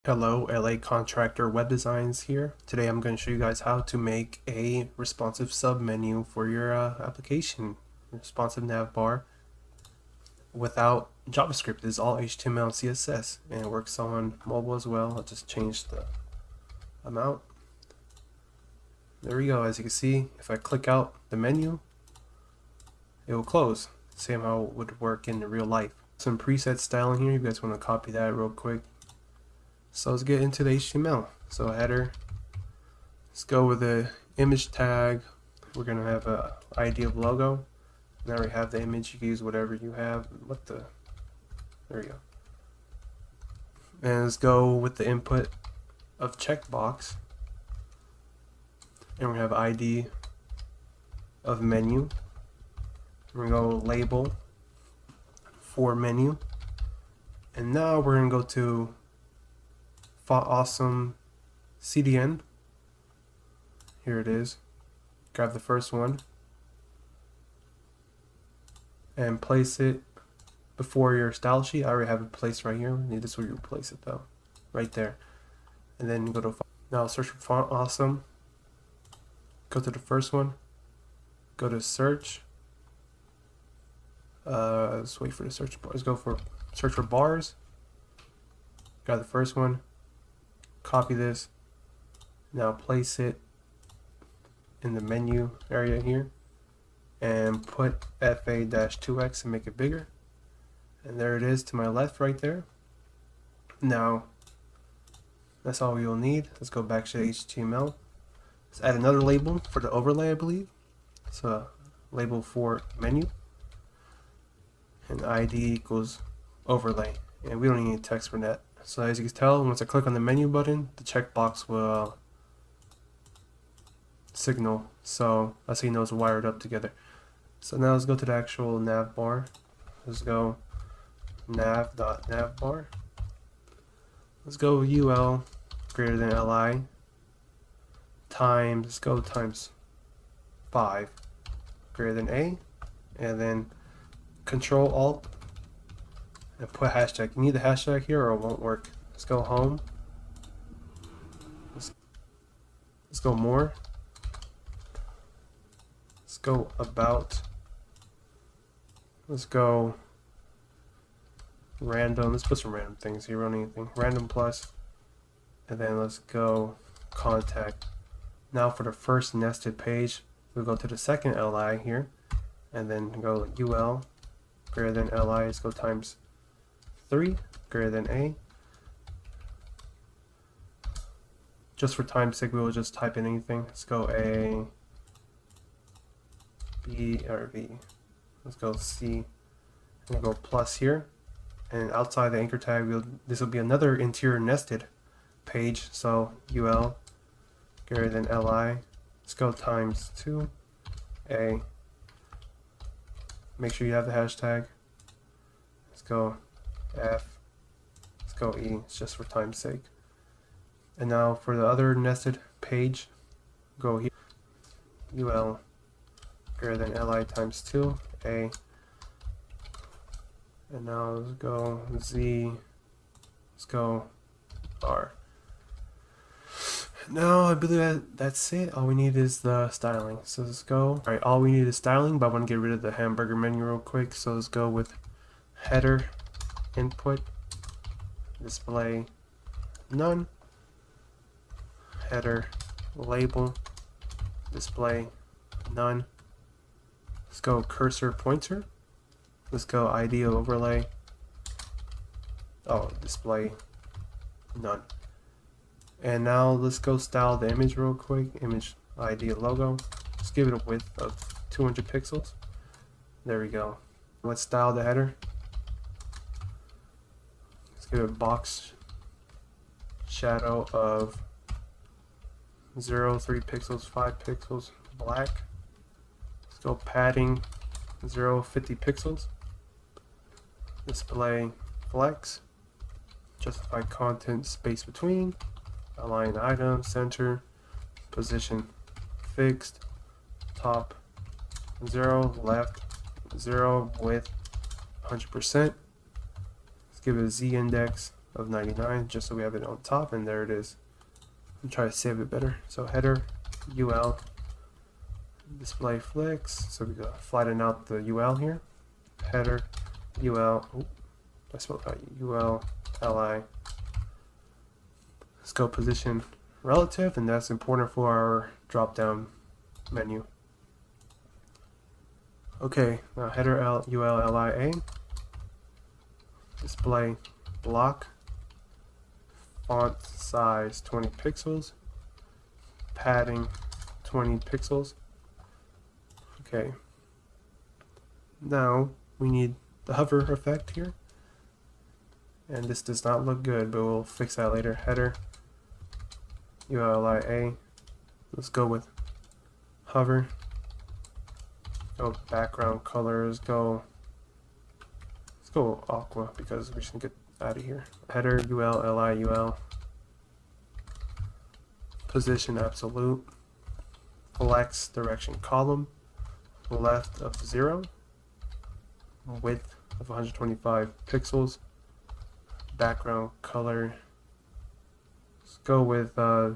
Hello, LA Contractor Web Designs here. Today I'm going to show you guys how to make a responsive submenu for your application, responsive navbar, without JavaScript. It's all HTML and CSS, and it works on mobile as well. I'll just change the amount. There we go. As you can see, if I click out the menu, it will close. Same how it would work in real life. Some preset styling here. You guys want to copy that real quick. So let's get into the HTML. So header, let's go with the image tag. We're gonna have a ID of logo. Now we have the image. You can use whatever you have. There you go. And let's go with the input of checkbox. And we have ID of menu. We're gonna go label for menu. And now we're gonna go to Font Awesome CDN. Here it is. Grab the first one and place it before your style sheet. I already have it placed right here. This is where you place it though, right there. And then go to now search for Font Awesome. Go to the first one. Go to search. Let's wait for the search bar. Let's go for search for bars. Grab the first one. Copy this. Now place it in the menu area here and put FA-2X and make it bigger. And there it is to my left right there. Now that's all you'll need. Let's go back to HTML. Let's add another label for the overlay, I believe. So label for menu and ID equals overlay. And we don't need any text for that. So as you can tell, once I click on the menu button, the checkbox will signal. So that's how you know it's wired up together. So now let's go to the actual navbar. Let's go nav.navbar. Let's go UL greater than LI times, let's go times 5 greater than A, and then Control Alt and put hashtag. You need the hashtag here or it won't work. Let's go home. Let's go more. Let's go about. Let's go random. Let's put some random things here. Run anything. Random plus. And then let's go contact. Now for the first nested page, we'll go to the second LI here. And then go UL greater than LI. Let's go times 3 greater than A. Just for time's sake, we will just type in anything. Let's go A, B, or V. Let's go C. And we'll go plus here. And outside the anchor tag, this will be another interior nested page. So UL greater than LI. Let's go times 2 A. Make sure you have the hashtag. Let's go F. Let's go E. It's just for time's sake. And now for the other nested page, go here. UL greater than LI times 2 A. And now let's go Z. Let's go R. Now I believe that's it. All we need is the styling. So let's go. Alright, all we need is styling, but I want to get rid of the hamburger menu real quick. So let's go with header input display none, header label display none. Let's go cursor pointer. Let's go ID overlay. Oh, display none. And now let's go style the image real quick. Image ID logo. Let's give it a width of 200 pixels. There we go. Let's style the header. Let's give it a box shadow of 0, 3 pixels, 5 pixels, black. Let's go padding 0, 50 pixels. Display flex. Justify content space between. Align item, center, position fixed, top 0, left 0, width 100%. Let's give it a Z index of 99, just so we have it on top, and there it is. I'm trying to save it better. So header UL display flex. So we go flatten out the UL here. Header UL. Oh, I spelled out UL li. Let's go position relative, and that's important for our drop down menu. Okay, now header UL lia. Display block. Font size 20 pixels. Padding 20 pixels. Okay. Now we need the hover effect here. And this does not look good, but we'll fix that later. Header ULIA. Let's go with hover. Go background colors. Let's go aqua because we should get out of here. Header UL. Position absolute. Flex direction column. Left of 0. Width of 125 pixels. Background color. Let's go with let's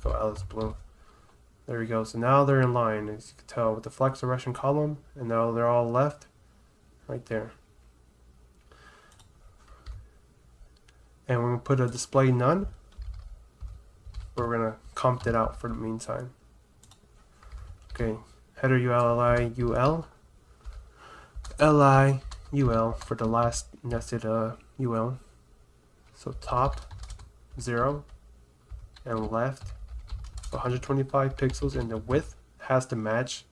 go Alice blue. There we go. So now they're in line, as you can tell, with the flex direction column, and now they're all left right there. And we're gonna put a display none. We're gonna comment it out for the meantime. Okay, header UL for the last nested UL. So top 0 and left 125 pixels, and the width has to match.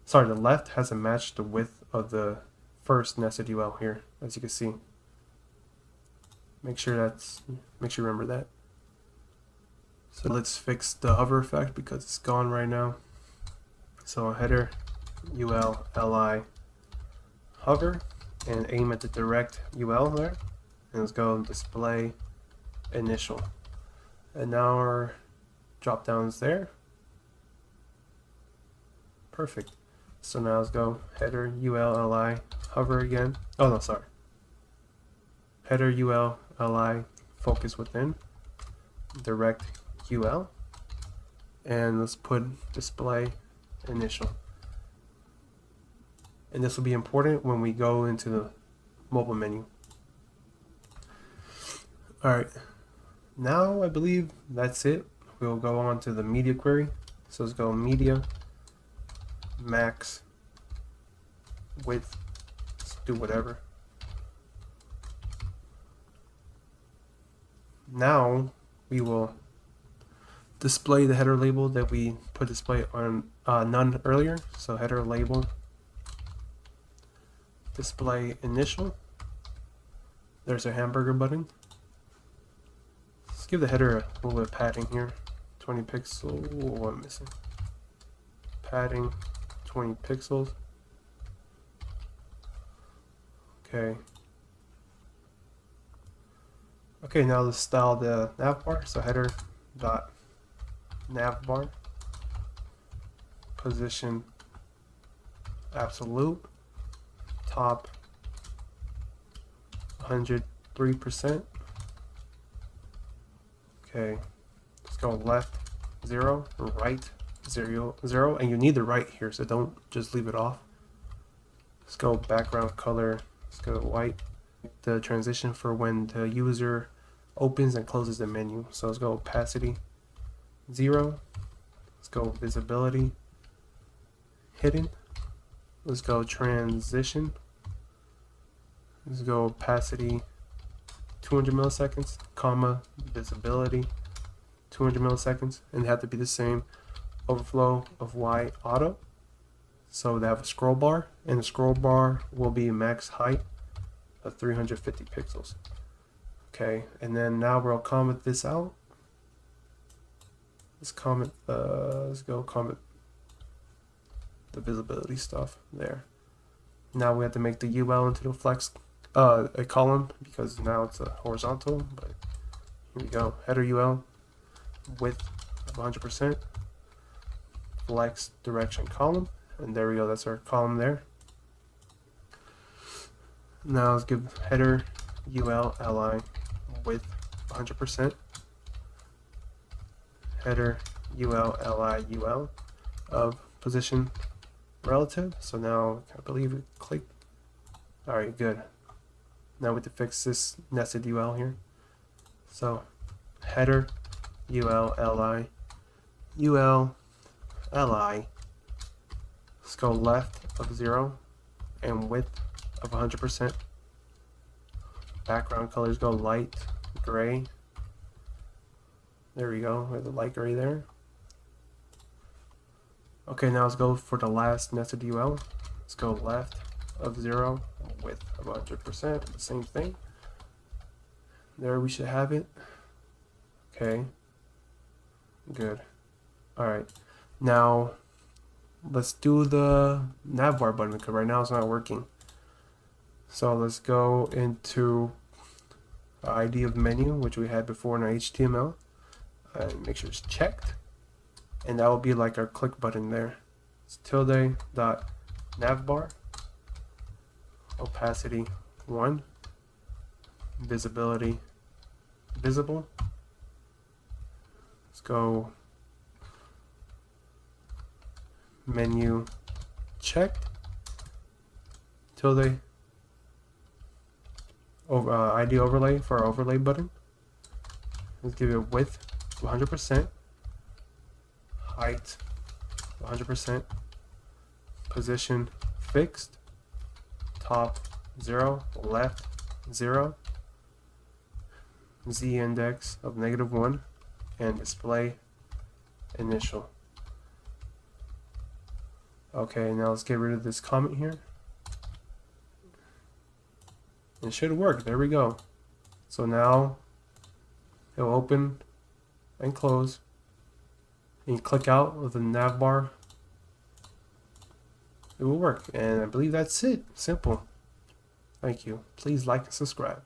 Sorry, the left has to match the width of the first nested UL here, as you can see. Make sure you remember that. So let's fix the hover effect because it's gone right now. So header UL li hover and aim at the direct UL there, and let's go display initial. And now our drop downs there. Perfect. So now let's go header UL li hover again. Oh no, sorry. Header UL li focus within direct UL, and let's put display initial. And this will be important when we go into the mobile menu. Alright, now I believe that's it. We'll go on to the media query. So let's go media, max, width, let's do whatever. Now we will display the header label that we put display on none earlier. So header label, display initial. There's a hamburger button. Let's give the header a little bit of padding here. 20 pixels. Oh, I'm missing. Padding 20 pixels. Okay. Okay, now let's style the navbar. So header dot navbar, position absolute, top 103%. Okay, let's go left 0, right 0, and you need the right here, so don't just leave it off. Let's go background color, let's go white. The transition for when the user opens and closes the menu. So let's go opacity 0. Let's go visibility hidden. Let's go transition. Let's go opacity 200 milliseconds, comma, visibility 200 milliseconds, and they have to be the same. Overflow of Y auto. So they have a scroll bar, and the scroll bar will be max height of 350 pixels. Okay, and then now we'll comment this out. Let's comment, let's go comment the visibility stuff there. Now we have to make the UL into the flex, a column, because now it's a horizontal, but here we go. Header UL, width of 100%, flex direction column, and there we go, that's our column there. Now let's give header ul li width 100%. Header ul li ul of position relative. So now I believe we click. Alright, good. Now we have to fix this nested ul here. So header ul li ul li. Let's go left of 0 and width of 100%. Background colors go light gray. There we go, with the light gray there. Okay, now let's go for the last nested ul. Let's go left of 0, width of 100%, the same thing. There we should have it. Okay, good. Alright, now let's do the navbar button because right now it's not working. So let's go into ID of menu, which we had before in our HTML, and make sure it's checked. And that will be like our click button there. It's tilde.navbar, opacity 1, visibility visible. Let's go menu checked, tilde ID overlay for our overlay button. Let's give it width 100%, height 100%, position fixed, top 0, left 0, z index of -1, and display initial. Okay, now let's get rid of this comment here. It should work. There we go. So now it'll open and close. And you click out of the navbar. It will work. And I believe that's it. Simple. Thank you. Please like and subscribe.